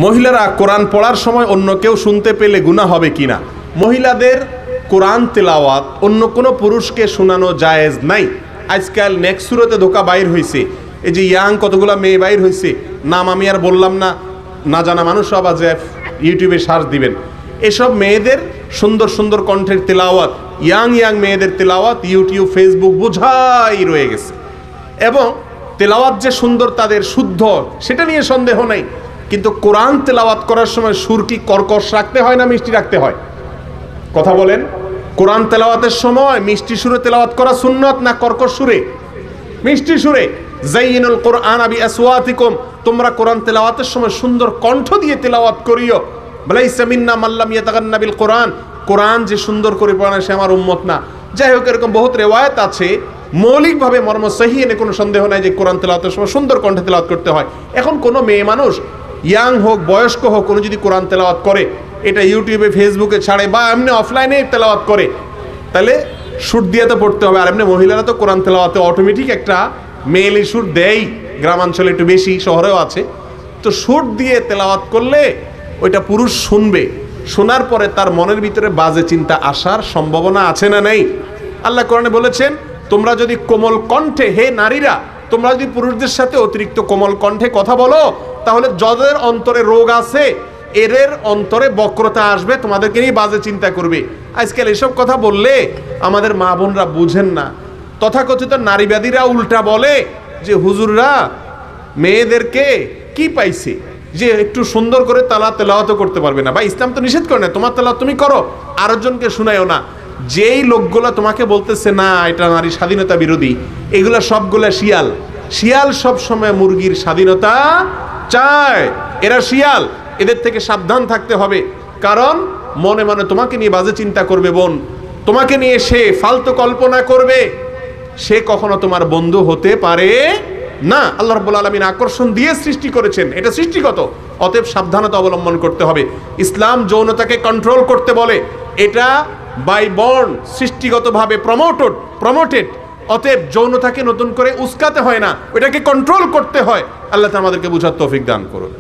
মহিলারা কোরআন পড়ার সময় অন্য কেউ শুনতে পেলে গুনাহ হবে কিনা? মহিলাদের কোরআন তেলাওয়াত অন্য কোনো পুরুষকে শোনানো জায়েজ নাই। আজকাল নেক্সট সুরতে ধোকা বাইর হয়েছে, এই যে ইয়াং কতগুলা মেয়ে বাইর হয়েছে, নাম আমি আর বললাম না, না জানা মানুষ সব আজ ইউটিউবে সার্চ দিবেন। এসব মেয়েদের সুন্দর সুন্দর কণ্ঠের তেলাওয়াত, ইয়াং মেয়েদের তেলাওয়াত ইউটিউব ফেসবুক বোঝাই রয়ে গেছে। এবং তেলাওয়াত যে সুন্দর, তাদের শুদ্ধ, সেটা নিয়ে সন্দেহ নেই, কিন্তু কোরআন তেলাওয়াত করার সময় সুর কি কর্কশ রাখতে হয় না মিষ্টি রাখতে হয়? কথা বলেন। কোরআন তেলাওয়াতের সময় মিষ্টি সুরে তেলাওয়াত করা সুন্নত না কর্কশ সুরে? মিষ্টি সুরে। যায়িনুল কোরআন বিআসওয়াতিকুম, তোমরা কোরআন তেলাওয়াতের সময় সুন্দর কণ্ঠ দিয়ে তেলাওয়াত করিও। লাইসা মিন্না মান লাম ইয়াতাগান্না বিল কোরআন, কোরআন যে সুন্দর করে পড়ে সে আমার উম্মত না। যাই হোক, এরকম বহুত রিওয়ায়াত আছে, মৌলিকভাবে মর্ম সহিহ এনে কোনো সন্দেহ নাই যে কোরআন তেলাওয়াতের সময় সুন্দর কণ্ঠে তেলাওয়াত করতে হয়। এখন কোনো মেয়ে মানুষ, ইয়াং হোক বয়স্ক হোক, কোনো যদি কোরআন তেলাওয়াত করে, এটা ইউটিউবে ফেসবুকে ছাড়ে বা এমনি অফলাইনে তেলাওয়াত করে, তাহলে সুর দিয়ে তো পড়তে হবে। আর এমনি মহিলারা তো কোরআন তেলাওয়াতে অটোমেটিক একটা মেয়েলি সুর দেয়, গ্রামাঞ্চলে একটু বেশি, শহরেও আছে। তো সুর দিয়ে তেলাওয়াত করলে ওইটা পুরুষ শুনবে, শোনার পরে তার মনের ভিতরে বাজে চিন্তা আসার সম্ভাবনা আছে না নেই? আল্লাহ কোরআনে বলেছেন, তোমরা যদি কোমল কণ্ঠে, হে নারীরা, তোমরা যদি পুরুষদের সাথে অতিরিক্ত কোমল কণ্ঠে কথা বলো, তাহলে যাদের অন্তরে রোগ আছে এদের অন্তরে বক্রতা আসবে, তোমাদেরকে নিয়ে বাজে চিন্তা করবে। আজকাল এসব কথা বললে আমাদের মা বোনরা বুঝেন না। তথাকথিত নারীবাদীরা উল্টা বলে যে হুজুররা মেয়েদেরকে কি পাইছে যে একটু সুন্দর করে তেলাওয়াত করতে পারবে না, বা ইসলাম তো নিষেধ করে না, তোমার তেলাওয়াত তুমি করো, আরেকজনকে শুনাইও না। যেই লোকগুলো তোমাকে বলতেছে না এটা নারী স্বাধীনতা বিরোধী, এগুলা সবগুলা শিয়াল। শিয়াল সব সময় মুরগির স্বাধীনতা চায়, এরা শিয়াল, এদের থেকে সাবধান থাকতে হবে। কারণ মনে মনে তোমাকে নিয়ে বাজে চিন্তা করবে বোন, তোমাকে নিয়ে সে ফালতু কল্পনা করবে, সে কখনো তোমার বন্ধু হতে পারে না। আল্লাহ রাব্বুল আলামিন আকর্ষণ দিয়ে সৃষ্টি করেছেন, এটা সৃষ্টিগত, অতএব সাবধানতা অবলম্বন করতে হবে। ইসলাম যৌনতাকে কন্ট্রোল করতে বলে, এটা বাই বর্ন সৃষ্টিগতভাবে প্রমোটেড, অতএব যৌনতাকে নতুন করে উস্কাতে হয় না, ওটাকে কন্ট্রোল করতে হয়। আল্লাহ তাআলা আমাদেরকে বুঝার তৌফিক দান করুন।